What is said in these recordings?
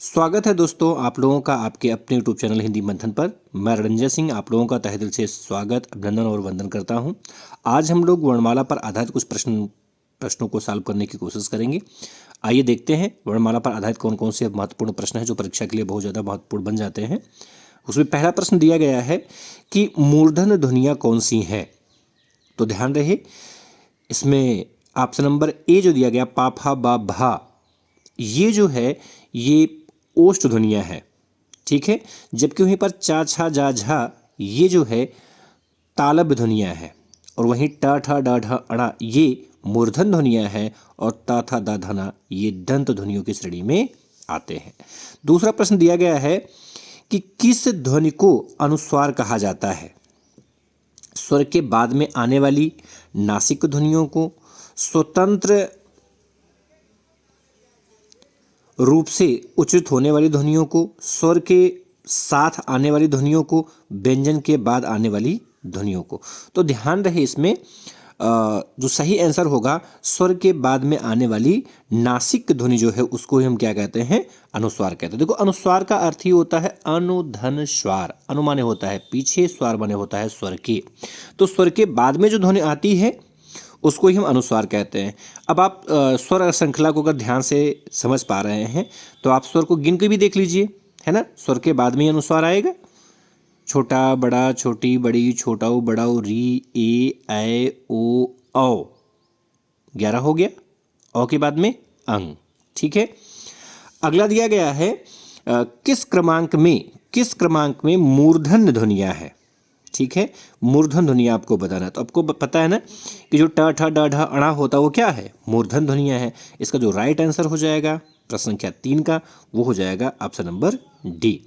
स्वागत है दोस्तों आप लोगों का आपके अपने यूट्यूब चैनल हिंदी मंथन पर। मैं रणजय सिंह आप लोगों का तहे दिल से स्वागत, अभिनंदन और वंदन करता हूं। आज हम लोग वर्णमाला पर आधारित कुछ प्रश्नों को सॉल्व करने की कोशिश करेंगे। आइए देखते हैं वर्णमाला पर आधारित कौन कौन से महत्वपूर्ण प्रश्न हैं जो परीक्षा के लिए बहुत ज़्यादा महत्वपूर्ण बन जाते हैं। उसमें पहला प्रश्न दिया गया है कि मूर्धन्य ध्वनियाँ कौन सी हैं। तो ध्यान रहे, इसमें ऑप्शन नंबर ए जो दिया गया पा फा बा भा, ये जो है ये ओष्ठ ध्वनियाँ हैं, ठीक है। जबकि वहीं पर चा छा जा झा ये जो है तालव्य ध्वनियाँ हैं, और वहीं ट ठ ड ढ अणा ये मूर्धन्य ध्वनियाँ हैं, और ता था दा धना ये दंत ध्वनियों की श्रेणी में आते हैं। दूसरा प्रश्न दिया गया है कि किस ध्वनि को अनुस्वार कहा जाता है। स्वर के बाद में आने वाली नासिक ध्वनियों को, स्वतंत्र रूप से उच्चारित होने वाली ध्वनियों को, स्वर के साथ आने वाली ध्वनियों को, व्यंजन के बाद आने वाली ध्वनियों को। तो ध्यान रहे, इसमें जो सही आंसर होगा स्वर के बाद में आने वाली नासिक ध्वनि जो है उसको ही हम क्या कहते हैं, अनुस्वार कहते हैं। देखो, अनुस्वार का अर्थ ही होता है अनुधन स्वर। अनु माने होता है पीछे, स्वर माने होता है स्वर के। तो स्वर के बाद में जो ध्वनि आती है उसको ही हम अनुस्वार कहते हैं। अब आप स्वर श्रृंखला को अगर ध्यान से समझ पा रहे हैं तो आप स्वर को गिन के भी देख लीजिए, है ना। स्वर के बाद में ही अनुस्वार आएगा। छोटा बड़ा, छोटी बड़ी, छोटाऊ बड़ाऊ, री ए ओ औ, 11 हो गया। औ के बाद में अंग, ठीक है। अगला दिया गया है किस क्रमांक में मूर्धन्य ध्वनियाँ हैं, ठीक है। मूर्धन्य ध्वनियाँ आपको बताना है। तो आपको पता है ना कि जो ट ठ ड ढ अणा होता है वो क्या है, मूर्धन्य ध्वनियाँ हैं। इसका जो राइट आंसर हो जाएगा प्रश्न संख्या 3 का, वो हो जाएगा ऑप्शन नंबर डी।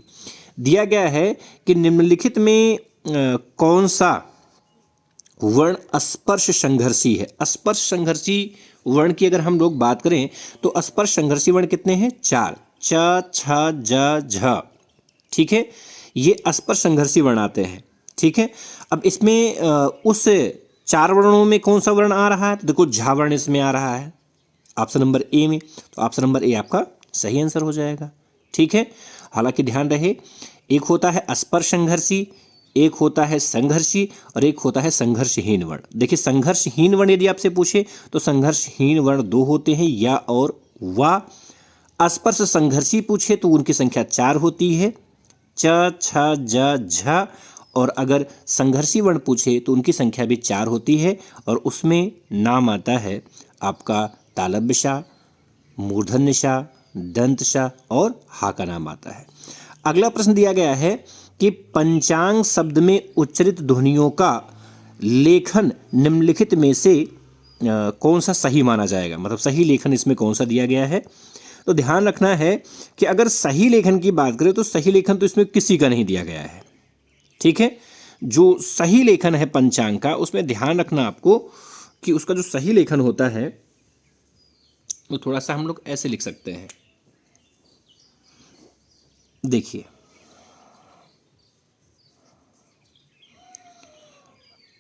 दिया गया है कि निम्नलिखित में कौन सा वर्ण स्पर्श संघर्षी है। स्पर्श संघर्षी वर्ण की अगर हम लोग बात करें तो स्पर्श संघर्षी वर्ण कितने हैं, 4, च छ ज झ, ठीक है। ये स्पर्श संघर्षी वर्ण आते हैं, ठीक है। अब इसमें उस 4 वर्णों में कौन सा वर्ण आ रहा है, तो देखो झा वर्ण इसमें आ रहा है ऑप्शन नंबर ए में। तो ऑप्शन नंबर ए आपका सही आंसर हो जाएगा, ठीक है। हालांकि ध्यान रहे, एक होता है स्पर्श संघर्षी, एक होता है संघर्षी, और एक होता है संघर्षहीन वर्ण। देखिए, संघर्षहीन वर्ण यदि आपसे पूछे तो संघर्षहीन वर्ण 2 होते हैं, या और वा। स्पर्श संघर्षी पूछे तो उनकी संख्या 4 होती है, च छ ज झ। और अगर संघर्षी वर्ण पूछे तो उनकी संख्या भी 4 होती है, और उसमें नाम आता है आपका तालव्य, मूर्धन्य, दंत और हा का नाम आता है। अगला प्रश्न दिया गया है कि पंचांग शब्द में उच्चारित ध्वनियों का लेखन निम्नलिखित में से कौन सा सही माना जाएगा, मतलब सही लेखन इसमें कौन सा दिया गया है। तो ध्यान रखना है कि अगर सही लेखन की बात करें तो सही लेखन तो इसमें किसी का नहीं दिया गया है, ठीक है। जो सही लेखन है पंचांग का, उसमें ध्यान रखना आपको कि उसका जो सही लेखन होता है वो थोड़ा सा हम लोग ऐसे लिख सकते हैं। देखिए,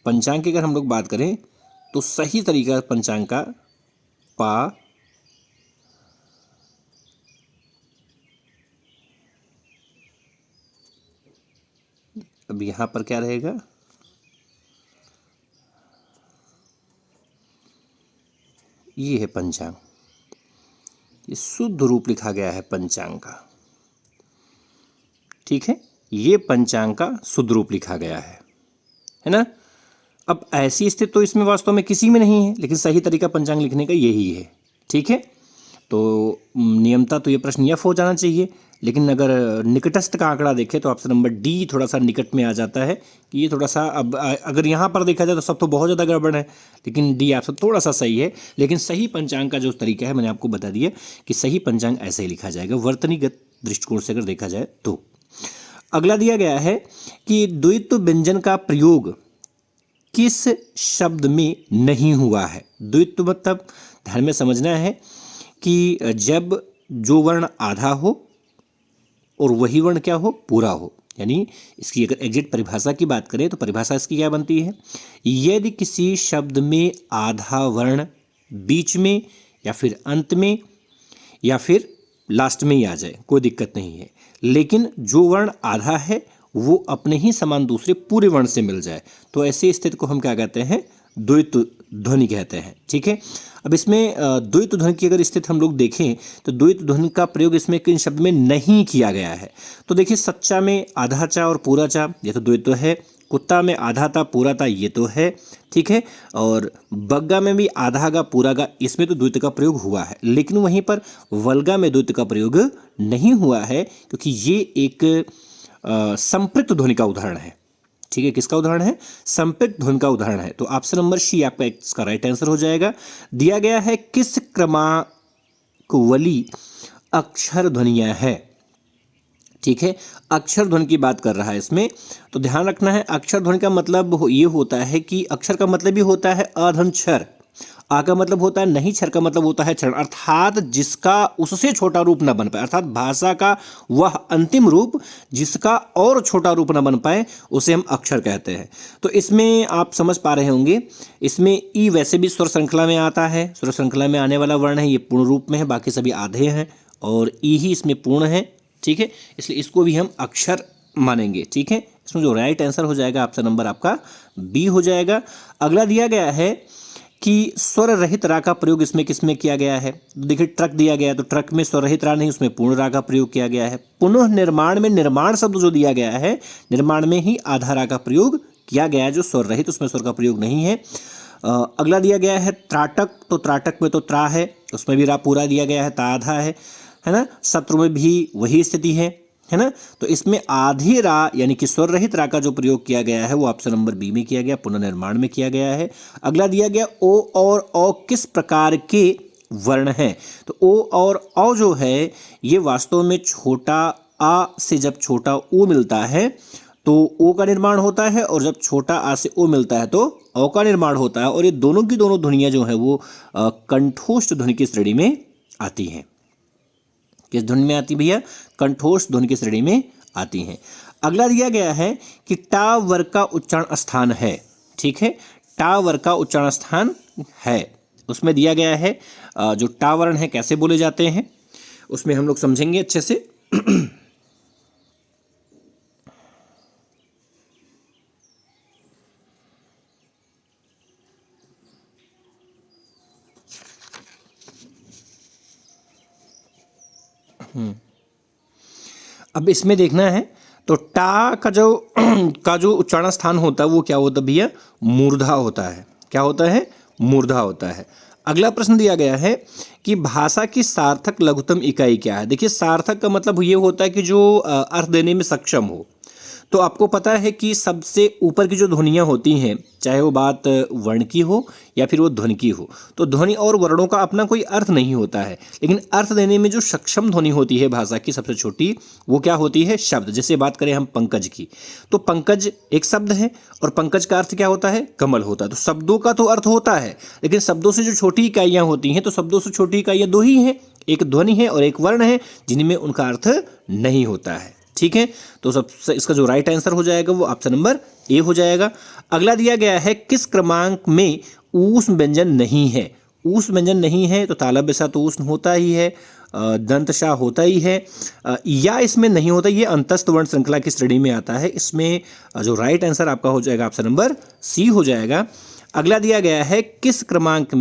पंचांग की अगर हम लोग बात करें तो सही तरीका पंचांग का पा अब यहां पर क्या रहेगा, ये है पंचांग। ये शुद्ध रूप लिखा गया है पंचांग का, ठीक है। ये पंचांग का शुद्ध रूप लिखा गया है ना। अब ऐसी स्थिति तो इसमें वास्तव में किसी में नहीं है, लेकिन सही तरीका पंचांग लिखने का यही है, ठीक है। तो नियमता तो ये प्रश्न एफ हो जाना चाहिए, लेकिन अगर निकटस्थ का आंकड़ा देखें तो ऑप्शन नंबर डी थोड़ा सा निकट में आ जाता है कि ये थोड़ा सा, अब अगर यहाँ पर देखा जाए तो सब तो बहुत ज़्यादा गड़बड़ है, लेकिन डी ऑप्शन थोड़ा सा सही है। लेकिन सही पंचांग का जो तरीका है मैंने आपको बता दिया कि सही पंचांग ऐसे ही लिखा जाएगा वर्तनीगत दृष्टिकोण से अगर देखा जाए तो। अगला दिया गया है कि द्वित्व व्यंजन का प्रयोग किस शब्द में नहीं हुआ है। द्वित्व मतलब ध्यान में समझना है कि जब जो वर्ण आधा हो और वही वर्ण क्या हो, पूरा हो। यानी इसकी अगर एग्जैक्ट परिभाषा की बात करें तो परिभाषा इसकी क्या बनती है, यदि किसी शब्द में आधा वर्ण बीच में या फिर अंत में या फिर लास्ट में ही आ जाए, कोई दिक्कत नहीं है, लेकिन जो वर्ण आधा है वो अपने ही समान दूसरे पूरे वर्ण से मिल जाए, तो ऐसी स्थिति को हम क्या कहते हैं, द्वैत ध्वनि कहते हैं। ठीक है, अब इसमें द्वैत ध्वनि की अगर स्थिति हम लोग देखें तो द्वैत ध्वनि का प्रयोग इसमें किन शब्द में नहीं किया गया है। तो देखिए, सच्चा में आधा चा और पूरा चा, ये तो द्वैत है। कुत्ता में आधा था पूरा था, ये तो है। ठीक है, और बग्गा में भी आधा गा पूरा गा, इसमें तो द्वैत का प्रयोग हुआ है, लेकिन वहीं पर वल्गा में द्वैत का प्रयोग नहीं हुआ है, क्योंकि ये एक संपृक्त ध्वनि का उदाहरण है। ठीक है, किसका उदाहरण है, संपृक्त ध्वनि का उदाहरण है। तो ऑप्शन नंबर सी आपका इसका राइट आंसर हो जाएगा। दिया गया है किस क्रमांकवली अक्षर ध्वनियां है। ठीक है, अक्षर ध्वनि की बात कर रहा है इसमें, तो ध्यान रखना है, अक्षर ध्वनि का मतलब ये होता है कि अक्षर का मतलब ही होता है अधन क्षर, आ का मतलब होता है नहीं, क्षर का मतलब होता है क्षरण, अर्थात जिसका उससे छोटा रूप न बन पाए, अर्थात भाषा का वह अंतिम रूप जिसका और छोटा रूप न बन पाए उसे हम अक्षर कहते हैं। तो इसमें आप समझ पा रहे होंगे, इसमें ई वैसे भी स्वर श्रृंखला में आता है, स्वर श्रृंखला में आने वाला वर्ण है, ये पूर्ण रूप में है, बाकी सभी आधे हैं, और ई ही इसमें पूर्ण है। ठीक है, इसलिए इसको भी हम अक्षर मानेंगे। ठीक है, इसमें जो राइट आंसर हो जाएगा ऑप्शन नंबर आपका बी हो जाएगा। अगला दिया गया है कि स्वर रहित रा का प्रयोग इसमें किसमें किया गया है। देखिए, ट्रक दिया गया है, तो ट्रक में स्वर रहित रा नहीं, उसमें पूर्ण रा का प्रयोग किया गया है। पुनः निर्माण में निर्माण शब्द जो दिया गया है, निर्माण में ही आधा रा का प्रयोग किया गया है, जो स्वर रहित उसमें स्वर का प्रयोग नहीं है। अगला दिया गया है त्राटक, तो त्राटक में तो त्रा है, उसमें भी रा पूरा दिया गया है, ता आधा है ना। शत्रु में भी वही स्थिति है ना। तो इसमें आधे रा यानी कि स्वर रहित रा का जो प्रयोग किया गया है वो ऑप्शन नंबर बी में किया गया, पुनर्निर्माण में किया गया है। अगला दिया गया ओ और औ किस प्रकार के वर्ण हैं। तो ओ और औ जो है ये वास्तव में छोटा आ से जब छोटा ओ मिलता है तो ओ का निर्माण होता है, और जब छोटा आ से ओ मिलता है तो औ का निर्माण होता है, और ये दोनों की दोनों ध्वनियाँ जो है वो कंठोष्ठ ध्वनि की श्रेणी में आती हैं। किस ध्वनि में आती भैया, कंठोष्ठ ध्वनि की श्रेणी में आती हैं। अगला दिया गया है कि टा वर्ग का उच्चारण स्थान है। ठीक है, टा वर्ग का उच्चारण स्थान है, उसमें दिया गया है जो टा वर्ण है कैसे बोले जाते हैं, उसमें हम लोग समझेंगे अच्छे से। अब इसमें देखना है, तो टा का जो उच्चारण स्थान होता है वो क्या होता है भैया, मूर्धा होता है। क्या होता है, मूर्धा होता है। अगला प्रश्न दिया गया है कि भाषा की सार्थक लघुत्तम इकाई क्या है। देखिए, सार्थक का मतलब ये होता है कि जो अर्थ देने में सक्षम हो। तो आपको पता है कि सबसे ऊपर की जो ध्वनियाँ होती हैं, चाहे वो बात वर्ण की हो या फिर वो ध्वनि की हो, तो ध्वनि और वर्णों का अपना कोई अर्थ नहीं होता है, लेकिन अर्थ देने में जो सक्षम ध्वनि होती है भाषा की सबसे छोटी, वो क्या होती है, शब्द। जैसे बात करें हम पंकज की, तो पंकज एक शब्द है और पंकज का अर्थ क्या होता है, कमल होता है। तो शब्दों का तो अर्थ होता है, लेकिन शब्दों से जो छोटी इकाइयाँ होती हैं, तो शब्दों से छोटी इकाइयाँ दो ही हैं, एक ध्वनि है और एक वर्ण है, जिनमें उनका अर्थ नहीं होता है। ठीक है, तो सबसे इसका जो राइट आंसर हो जाएगा वो ऑप्शन नंबर ए हो जाएगा। अगला दिया गया है किस क्रमांक में ऊष्म व्यंजन नहीं है। ऊष्म व्यंजन नहीं है तो तालव्य सा तो ऊष्म होता ही है, दंत सा होता ही है, या इसमें नहीं होता, ये अंतस्थ वर्ण श्रृंखला की श्रेणी में आता है। इसमें जो राइट आंसर आपका हो जाएगा ऑप्शन नंबर सी हो जाएगा। अगला दिया गया है किस क्रमांक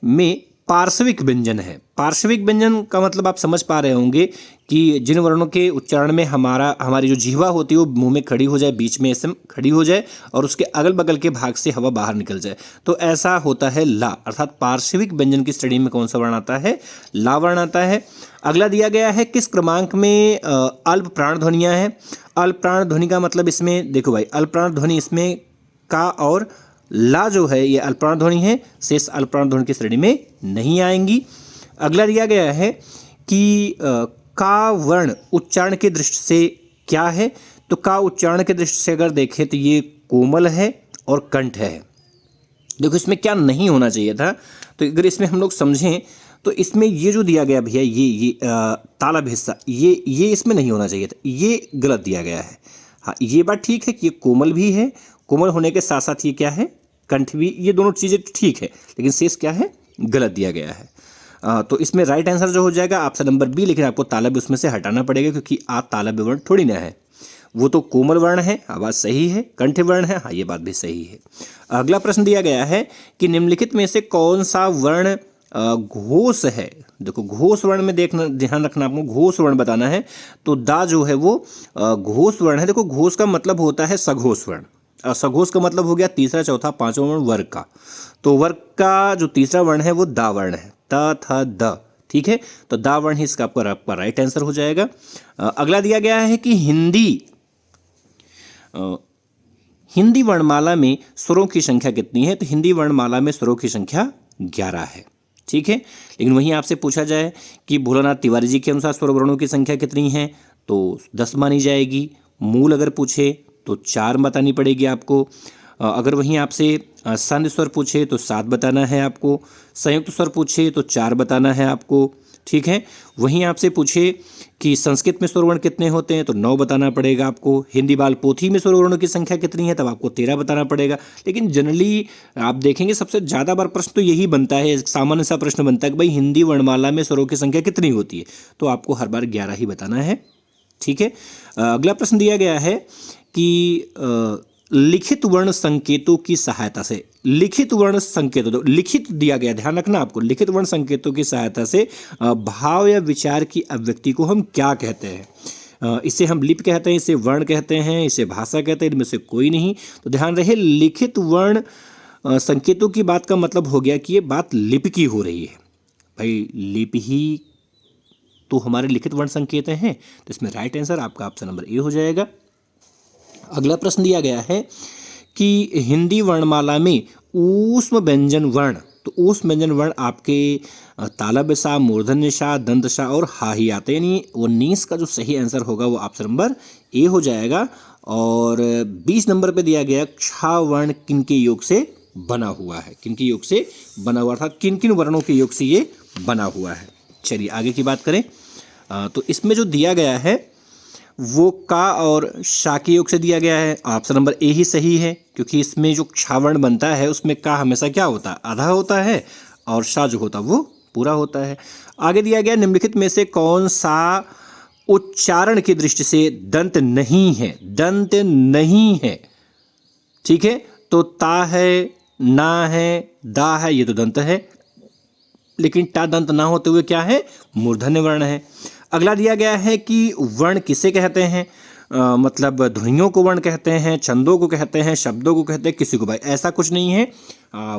में पार्श्विक व्यंजन है। पार्श्विक व्यंजन का मतलब आप समझ पा रहे होंगे कि जिन वर्णों के उच्चारण में हमारी जो जीवा होती है वो मुंह में खड़ी हो जाए, बीच में ऐसे खड़ी हो जाए और उसके अगल बगल के भाग से हवा बाहर निकल जाए, तो ऐसा होता है ला। अर्थात पार्श्विक व्यंजन की श्रेणी में कौन सा वर्ण आता है, ला वर्ण आता है। अगला दिया गया है किस क्रमांक में अल्प प्राण ध्वनियाँ हैं। अल्प प्राण ध्वनि का मतलब इसमें देखो भाई, अल्प प्राण ध्वनि इसमें का और ला जो है ये अल्पप्राण ध्वनि है, शेष अल्पप्राण ध्वनि की श्रेणी में नहीं आएंगी। अगला दिया गया है कि का वर्ण उच्चारण की दृष्टि से क्या है। तो का उच्चारण की दृष्टि से अगर देखें तो ये कोमल है और कंठ है। देखो इसमें क्या नहीं होना चाहिए था, तो अगर इसमें हम लोग समझें तो इसमें ये जो दिया गया भैया ये तालब हिस्सा ये इसमें नहीं होना चाहिए था, ये गलत दिया गया है। हाँ, ये बात ठीक है कि ये कोमल भी है, कोमल होने के साथ साथ ये क्या है, कंठ भी, ये दोनों चीज़ें ठीक है, लेकिन शेष क्या है, गलत दिया गया है। तो इसमें राइट आंसर जो हो जाएगा ऑप्शन नंबर बी, लेकिन आपको ताला भी उसमें से हटाना पड़ेगा क्योंकि आ ताला वर्ण थोड़ी ना है, वो तो कोमल वर्ण है। आवाज़ सही है। कंठ वर्ण है, हाँ ये बात भी सही है। अगला प्रश्न दिया गया है कि निम्नलिखित में से कौन सा वर्ण घोष है। देखो घोष वर्ण में देखना, ध्यान रखना आपको, घोष वर्ण बताना है। तो दा जो है वो घोष वर्ण है। देखो घोष का मतलब होता है सघोष वर्ण। सघोष का मतलब हो गया तीसरा चौथा पांचवा वर्ण वर्ग का। तो वर्ग का जो तीसरा वर्ण है वो दा वर्ण है, त थ द। ठीक है, तो दा वर्ण ही इसका आपका राइट आंसर हो जाएगा। अगला दिया गया है कि हिंदी वर्णमाला में स्वरों की संख्या कितनी है। तो हिंदी वर्णमाला में स्वरों की संख्या 11 है। ठीक है, लेकिन वहीं आपसे पूछा जाए कि भोलानाथ तिवारी जी के अनुसार स्वर वर्णों की संख्या कितनी है, तो 10 मानी जाएगी। मूल अगर पूछे तो 4 बतानी पड़ेगी आपको। अगर वहीं आपसे संध स्वर पूछे तो 7 बताना है आपको। संयुक्त स्वर पूछे तो 4 बताना है आपको। ठीक है, वहीं आपसे पूछे कि संस्कृत में स्वरवर्ण कितने होते हैं तो 9 बताना पड़ेगा आपको। हिंदी बाल पोथी में स्वरवर्णों की संख्या कितनी है तब आपको 13 बताना पड़ेगा। लेकिन जनरली आप देखेंगे सबसे ज़्यादा बार प्रश्न तो यही बनता है, सामान्य सा प्रश्न बनता है कि भाई हिंदी वर्णमाला में स्वरों की संख्या कितनी होती है, तो आपको हर बार 11 ही बताना है। ठीक है, अगला प्रश्न दिया गया है कि लिखित वर्ण संकेतों की सहायता से, लिखित वर्ण संकेतों, तो लिखित दिया गया, ध्यान रखना आपको, लिखित वर्ण संकेतों की सहायता से भाव या विचार की अभिव्यक्ति को हम क्या कहते हैं। इसे हम लिपि कहते हैं, इसे वर्ण कहते हैं, इसे भाषा कहते हैं, इनमें से कोई नहीं। तो ध्यान रहे, लिखित वर्ण संकेतों की बात का मतलब हो गया कि ये बात लिपि की हो रही है। भाई लिपि ही तो हमारे लिखित वर्ण संकेत हैं। तो इसमें राइट आंसर आपका ऑप्शन नंबर ए हो जाएगा। अगला प्रश्न दिया गया है कि हिंदी वर्णमाला में ऊष्म व्यंजन वर्ण, तो ऊष्म व्यंजन वर्ण आपके तालव्य सा, मूर्धन्य सा, दंत सा और हा ही आते हैं। यानी 19 का जो सही आंसर होगा वो ऑप्शन नंबर ए हो जाएगा। और 20 नंबर पे दिया गया क्षा वर्ण किन के योग से बना हुआ है, किन के योग से बना हुआ था, किन किन वर्णों के योग से ये बना हुआ है। चलिए आगे की बात करें। तो इसमें जो दिया गया है वो का और शा के योग से दिया गया है। ऑप्शन नंबर ए ही सही है क्योंकि इसमें जो क्षावर्ण बनता है उसमें का हमेशा क्या होता है, आधा होता है, और शा जो होता है वो पूरा होता है। आगे दिया गया निम्नलिखित में से कौन सा उच्चारण की दृष्टि से दंत नहीं है, दंत नहीं है। ठीक है, तो ता है, ना है, दा है, ये तो दंत है, लेकिन टा दंत ना होते हुए क्या है, मूर्धन्य वर्ण है। अगला दिया गया है कि वर्ण किसे कहते हैं, मतलब ध्वनियों को वर्ण कहते हैं, छंदों को कहते हैं, शब्दों को कहते हैं, किसी को। भाई ऐसा कुछ नहीं है।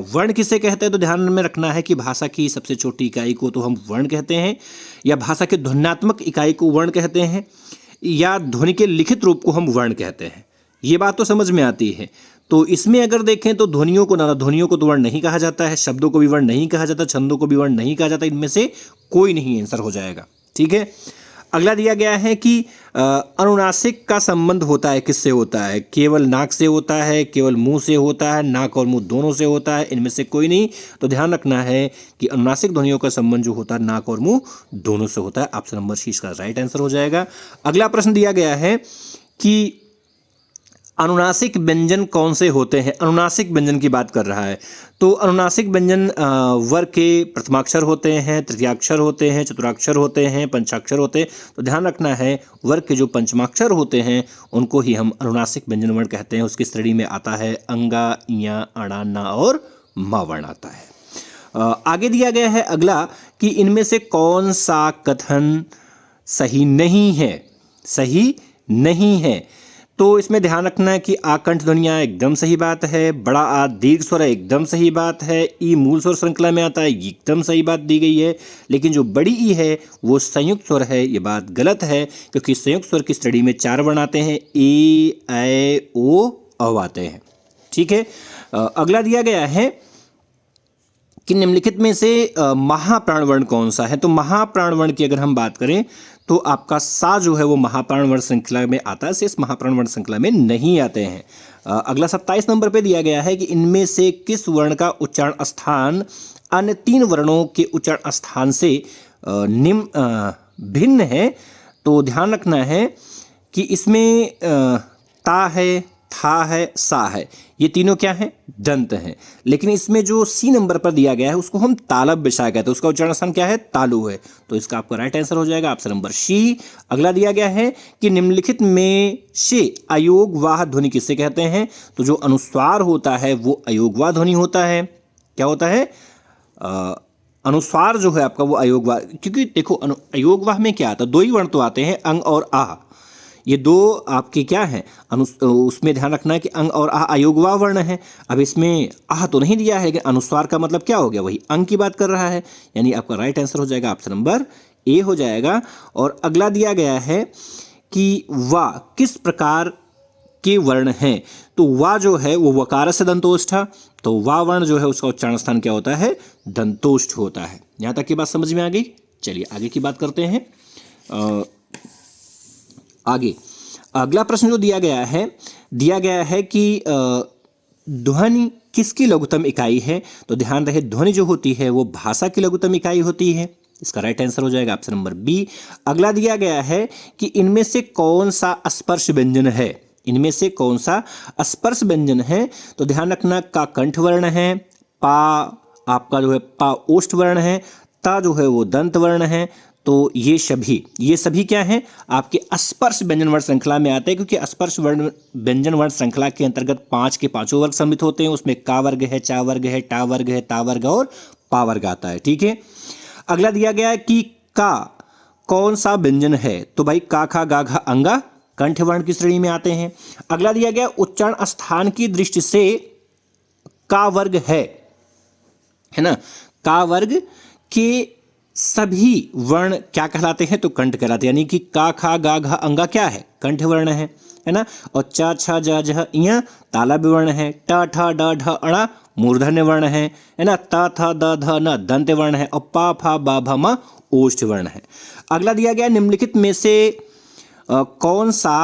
वर्ण किसे कहते हैं तो ध्यान में रखना है कि भाषा की सबसे छोटी इकाई को तो हम वर्ण कहते हैं, या भाषा के ध्वन्यात्मक इकाई को वर्ण कहते हैं, या ध्वनि के लिखित रूप को हम वर्ण कहते हैं। ये बात तो समझ में आती है। तो इसमें अगर देखें तो ध्वनियों को ध्वनियों को तो वर्ण नहीं कहा जाता है, शब्दों को भी वर्ण नहीं कहा जाता, छंदों को भी वर्ण नहीं कहा जाता। इनमें से कोई नहीं आंसर हो जाएगा। ठीक है, अगला दिया गया है कि अनुनासिक का संबंध होता है किससे होता है, केवल नाक से होता है, केवल मुंह से होता है, नाक और मुंह दोनों से होता है, इनमें से कोई नहीं। तो ध्यान रखना है कि अनुनासिक ध्वनियों का संबंध जो होता है नाक और मुंह दोनों से होता है। ऑप्शन नंबर सी इसका राइट आंसर हो जाएगा। अगला प्रश्न दिया गया है कि अनुनासिक व्यंजन कौन से होते हैं। अनुनासिक व्यंजन की बात कर रहा है। तो अनुनासिक व्यंजन वर्ग के प्रथमाक्षर होते हैं, तृतीयाक्षर होते हैं, चतुराक्षर होते हैं, पंचाक्षर होते हैं। तो ध्यान रखना है वर्ग के जो पंचमाक्षर होते हैं उनको ही हम अनुनासिक व्यंजन वर्ण कहते हैं। उसकी श्रेणी में आता है अंगा, इया, अणा, ना और मा वर्ण आता है। आगे दिया गया है अगला कि इनमें से कौन सा कथन सही नहीं है, सही नहीं है। तो इसमें ध्यान रखना है कि आकंठ ध्वनियाँ एकदम सही बात है, बड़ा आ दीर्घ स्वर एकदम सही बात है, ई मूल स्वर श्रृंखला में आता है एकदम सही बात दी गई है, लेकिन जो बड़ी ई है वो संयुक्त स्वर है, ये बात गलत है क्योंकि संयुक्त स्वर की श्रेणी में 4 वर्ण आते हैं, ए, ऐ, ओ, औ आते हैं। ठीक है, अगला दिया गया है कि निम्नलिखित में से महाप्राण वर्ण कौन सा है। तो महाप्राण वर्ण की अगर हम बात करें तो आपका सा जो है वो महाप्राण वर्ण श्रृंखला में आता है, शेष महाप्राण वर्ण श्रृंखला में नहीं आते हैं। अगला 27 नंबर पे दिया गया है कि इनमें से किस वर्ण का उच्चारण स्थान अन्य 3 वर्णों के उच्चारण स्थान से भिन्न है। तो ध्यान रखना है कि इसमें ता है, ठा है, सा है, ये तीनों क्या है, दंत हैं। लेकिन इसमें जो सी नंबर पर दिया गया है उसको हम तालब विषय कहते हैं, उसका उच्चारण स्थान क्या है, तालु है। तो इसका आपका राइट आंसर हो जाएगा ऑप्शन नंबर सी। अगला दिया गया है कि निम्नलिखित में से अयोगवाह ध्वनि किससे कहते हैं। तो जो अनुस्वार होता है वो अयोगवाह ध्वनि होता है। क्या होता है, अनुस्वार जो है आपका वो अयोगवाह, क्योंकि देखो अयोगवाह में क्या आता है, दो ही वर्ण तो आते हैं, अंग और आह, ये दो आपके क्या हैं, उसमें ध्यान रखना है कि अंग और आह अयोगवाह वर्ण है। अब इसमें आह तो नहीं दिया है, लेकिन अनुस्वार का मतलब क्या हो गया, वही अंग की बात कर रहा है, यानी आपका राइट आंसर हो जाएगा ऑप्शन नंबर ए हो जाएगा। और अगला दिया गया है कि वा किस प्रकार के वर्ण हैं। तो वा जो है वो वकार से दंतोष्ठ, तो वा वर्ण जो है उसका उच्चारण स्थान क्या होता है, दंतोष्ठ होता है। यहाँ तक की बात समझ में आ गई। चलिए आगे की बात करते हैं। आगे अगला प्रश्न जो दिया गया है कि ध्वनि किसकी लघुत्तम इकाई है। तो ध्यान रहे ध्वनि जो होती है वो भाषा की लघुत्तम इकाई होती है। इसका राइट आंसर हो जाएगा ऑप्शन नंबर बी। अगला दिया गया है कि इनमें से कौन सा स्पर्श व्यंजन है, इनमें से कौन सा स्पर्श व्यंजन है। तो ध्यान रखना, का कंठ वर्ण है, पा आपका जो है पा ओष्ठ वर्ण है, ता जो है वो दंत वर्ण है। तो ये सभी क्या हैं, आपके स्पर्श व्यंजन वर्ण श्रृंखला में आते हैं, क्योंकि स्पर्श व्यंजन वर्ण श्रृंखला के अंतर्गत 5 के 5 वर्ग सम्मिलित होते हैं। उसमें का वर्ग है, चा वर्ग है, टा वर्ग है, ता वर्ग और पा वर्ग आता है। ठीक है। अगला दिया गया है कि का कौन सा व्यंजन है। तो भाई का, खा, गा, घा, अंगा कंठ वर्ण की श्रेणी में आते हैं। अगला दिया गया उच्चारण स्थान की दृष्टि से का वर्ग है ना, का वर्ग के सभी वर्ण क्या कहलाते हैं, तो कंठ कहलाते हैं। यानी कि का, खा, गा, घा, अंगा क्या है, कंठ वर्ण है ना। और चा, छा, जा, झ, इया तालव्य वर्ण है। टा, ठा, डा, ढ, अणा मूर्धन्य वर्ण है ना। ता, था, द, ध, न दंत वर्ण है। और पा, फा, बा, भा, मा ओष्ठ वर्ण है। अगला दिया गया निम्नलिखित में से कौन सा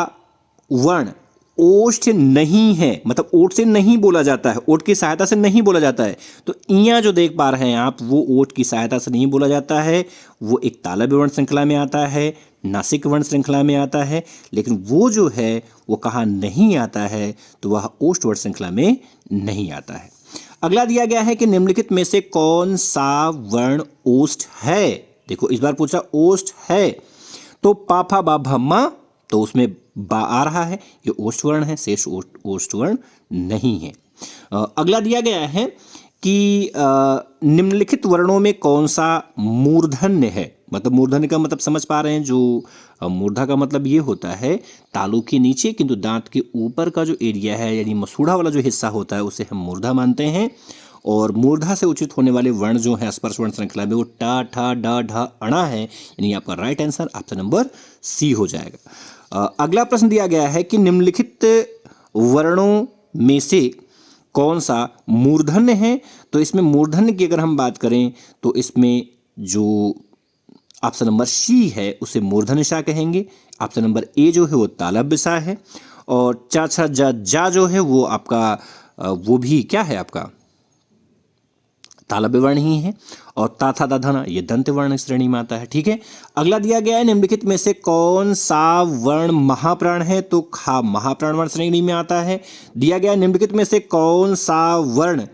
वर्ण ओष्ठ नहीं है, मतलब ओठ से नहीं बोला जाता है, ओठ की सहायता से नहीं बोला जाता है। तो इया जो देख पा रहे हैं आप, वो ओठ की सहायता से नहीं बोला जाता है, वो एक तालव्य वर्ण श्रृंखला में आता है, नासिक वर्ण श्रृंखला में आता है। लेकिन वो जो है वो कहाँ नहीं आता है, तो वह ओष्ठ वर्ण श्रृंखला में नहीं आता है। अगला दिया गया है कि निम्नलिखित में से कौन सा वर्ण ओष्ठ है। देखो इस बार पूछा ओष्ठ है, तो पा, फा, बा, भा, मा, तो उसमें बा आ रहा है, ये ओष्ठ वर्ण है, शेष ओष्ठ वर्ण नहीं है। अगला दिया गया है कि निम्नलिखित वर्णों में कौन सा मूर्धन्य है। मतलब मूर्धन्य का मतलब समझ पा रहे हैं, जो मूर्धा का मतलब ये होता है तालू के नीचे, किंतु दांत के ऊपर का जो एरिया है, यानी मसूड़ा वाला जो हिस्सा होता है उसे हम मूर्धा मानते हैं। और मूर्धा से उचित होने वाले वर्ण जो है स्पर्श वर्ण श्रृंखला में वो टा, ठा, डा, ढा, अणा है, यानी आपका right answer option number C हो जाएगा। अगला प्रश्न दिया गया है कि निम्नलिखित वर्णों में से कौन सा मूर्धन्य है। तो इसमें मूर्धन्य की अगर हम बात करें तो इसमें जो ऑप्शन नंबर सी है उसे मूर्धन्य सा कहेंगे। ऑप्शन नंबर ए जो है वो तालव्य सा है। और चा, छा, जा जो है वो आपका वो भी क्या है, आपका तालव्य वर्ण ही है। और ता, था, दा, धना ये दंत वर्ण श्रेणी में आता है। ठीक है। अगला दिया गया है निम्नलिखित में से कौन सा वर्ण महाप्राण है। तो खा महाप्राण वर्ण श्रेणी में आता है। दिया गया निम्नलिखित में से कौन सा वर्ण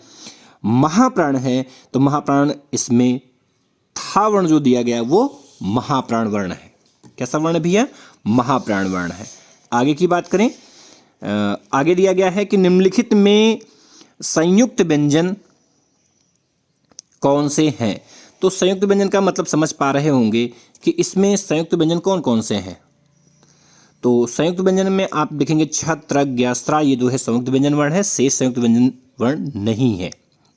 महाप्राण है। तो महाप्राण, इसमें था वर्ण जो दिया गया है वो महाप्राण वर्ण है। कैसा वर्ण भैया, महाप्राण वर्ण है। आगे की बात करें, आगे दिया गया है कि निम्नलिखित में संयुक्त व्यंजन कौन से हैं। तो संयुक्त व्यंजन का मतलब समझ पा रहे होंगे कि इसमें संयुक्त व्यंजन कौन कौन से हैं। तो संयुक्त व्यंजन में आप देखेंगे छ, त्र, ज्ञ, स्त्रा, ये जो है संयुक्त व्यंजन वर्ण है, शेष संयुक्त व्यंजन वर्ण नहीं है।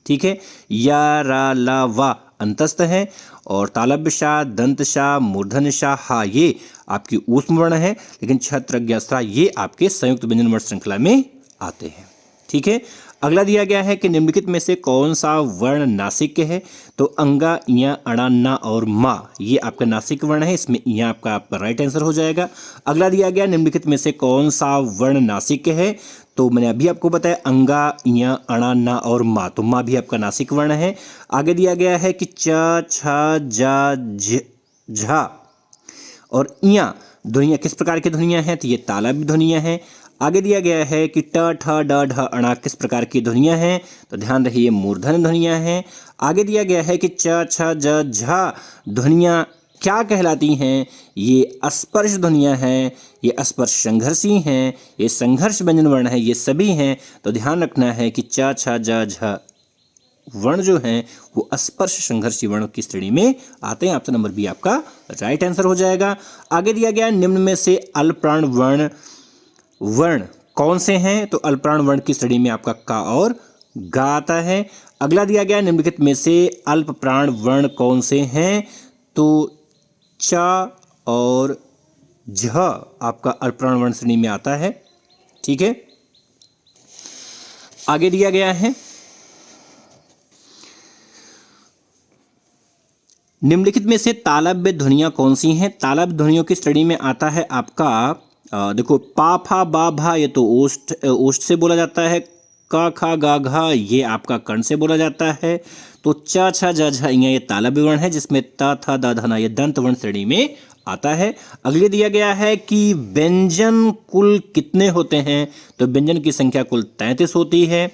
ठीक है। या, रा, ला, वा अंतस्थ है। और तालव्य शा, दंत शा, मूर्धन्य शा, हा ये आपकी ऊष्म वर्ण है। लेकिन छ, त्र, ज्ञ, स्त्रा ये आपके संयुक्त व्यंजन वर्ण श्रृंखला में आते हैं। ठीक है। अगला दिया गया है कि निम्नलिखित में से कौन सा वर्ण नासिक है। तो अंगा, इया, अणा, ना और मा ये आपका नासिक वर्ण है, इसमें इया आपका राइट आंसर हो जाएगा। अगला दिया गया निम्नलिखित में से कौन सा वर्ण नासिक है। तो मैंने अभी आपको बताया अंगा, इया, अणा, ना और मा, तो मा भी आपका नासिक वर्ण है। आगे दिया गया है कि च, छ, जा, झा और इया ध्वनियाँ किस प्रकार की ध्वनियाँ हैं। तो ये तालव्य ध्वनियाँ हैं। आगे दिया गया है कि ट ठ ड ढ अणा किस प्रकार की ध्वनियां हैं, तो ध्यान रहिए मूर्धन्य ध्वनियां हैं। आगे दिया गया है कि च छ ज झ ध्वनियां क्या कहलाती हैं, ये स्पर्श ध्वनियां हैं, ये स्पर्श संघर्षी हैं, ये संघर्ष व्यंजन वर्ण है, ये सभी हैं। तो ध्यान रखना है कि च छ ज झ वर्ण जो हैं वो स्पर्श संघर्षी वर्णों की श्रेणी में आते हैं। ऑप्शन नंबर बी आपका राइट आंसर हो जाएगा। आगे दिया गया निम्न में से अल्पप्राण वर्ण कौन से हैं, तो अल्पप्राण वर्ण की श्रेणी में आपका का और गा आता है। अगला दिया गया निम्नलिखित में से अल्पप्राण वर्ण कौन से हैं, तो च और झ आपका अल्पप्राण वर्ण श्रेणी में आता है। ठीक है, आगे दिया गया है निम्नलिखित में से तालव्य ध्वनियां कौन सी हैं। तालव्य ध्वनियों की श्रेणी में आता है आपका देखो पा फा बा भा, ये तो ओष्ठ से बोला जाता है। का खा गा घा ये आपका कर्ण से बोला जाता है। तो च छ ज झ ये तालव्य वर्ण है, जिसमें त थ द ध न ये दंत वर्ण श्रेणी में आता है। अगले दिया गया है कि व्यंजन कुल कितने होते हैं, तो व्यंजन की संख्या कुल 33 होती है।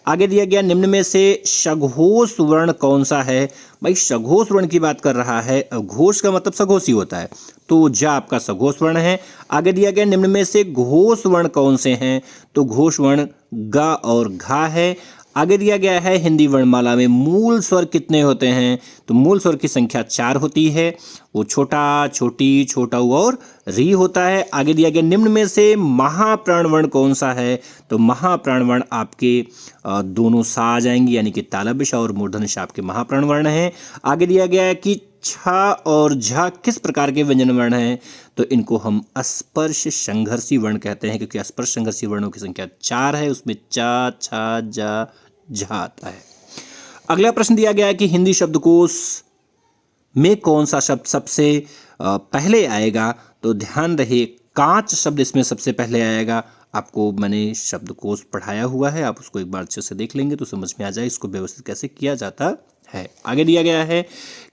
आगे दिया गया निम्न में से सघोष वर्ण कौन सा है। भाई सघोष वर्ण की बात कर रहा है, घोष का मतलब सघोष ही होता है, तो जा आपका सघोष वर्ण है। आगे दिया गया निम्न में से घोष वर्ण कौन से हैं, तो घोष वर्ण ग और घा है। आगे दिया गया है हिंदी वर्णमाला में मूल स्वर कितने होते हैं, तो मूल स्वर की संख्या 4 होती है, वो छोटा, छोटी, छोटा उ और री होता है। आगे दिया गया निम्न में से महाप्राण वर्ण कौन सा है, तो महाप्राण वर्ण आपके दोनों सा आ जाएंगे, यानी कि तालव्य श और मूर्धन्य श आपके महाप्राण वर्ण हैं। आगे दिया गया है कि छ और झ किस प्रकार के व्यंजन वर्ण हैं, तो इनको हम स्पर्श संघर्षी वर्ण कहते हैं, क्योंकि स्पर्श संघर्षी वर्णों की संख्या 4 है, उसमें च छ ज झ आता है। अगला प्रश्न दिया गया है कि हिंदी शब्दकोश में कौन सा शब्द सबसे पहले आएगा, तो ध्यान रहे कांच शब्द इसमें सबसे पहले आएगा। आपको मैंने शब्दकोश पढ़ाया हुआ है, आप उसको एक बार अच्छे से देख लेंगे तो समझ में आ जाए इसको व्यवस्थित कैसे किया जाता है। आगे दिया गया है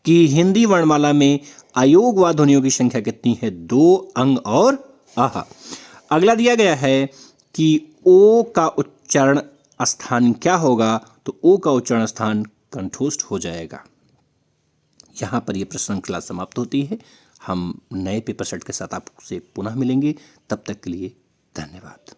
कि हिंदी वर्णमाला में अयोग व ध्वनियों की संख्या कितनी है, 2 अंग और आह। अगला दिया गया है कि ओ का उच्चारण स्थान क्या होगा, तो ओ का उच्चारण स्थान कंठोष्ठ हो जाएगा। यहाँ पर यह प्रश्न क्लास समाप्त होती है। हम नए पेपर सेट के साथ आपसे पुनः मिलेंगे, तब तक के लिए धन्यवाद।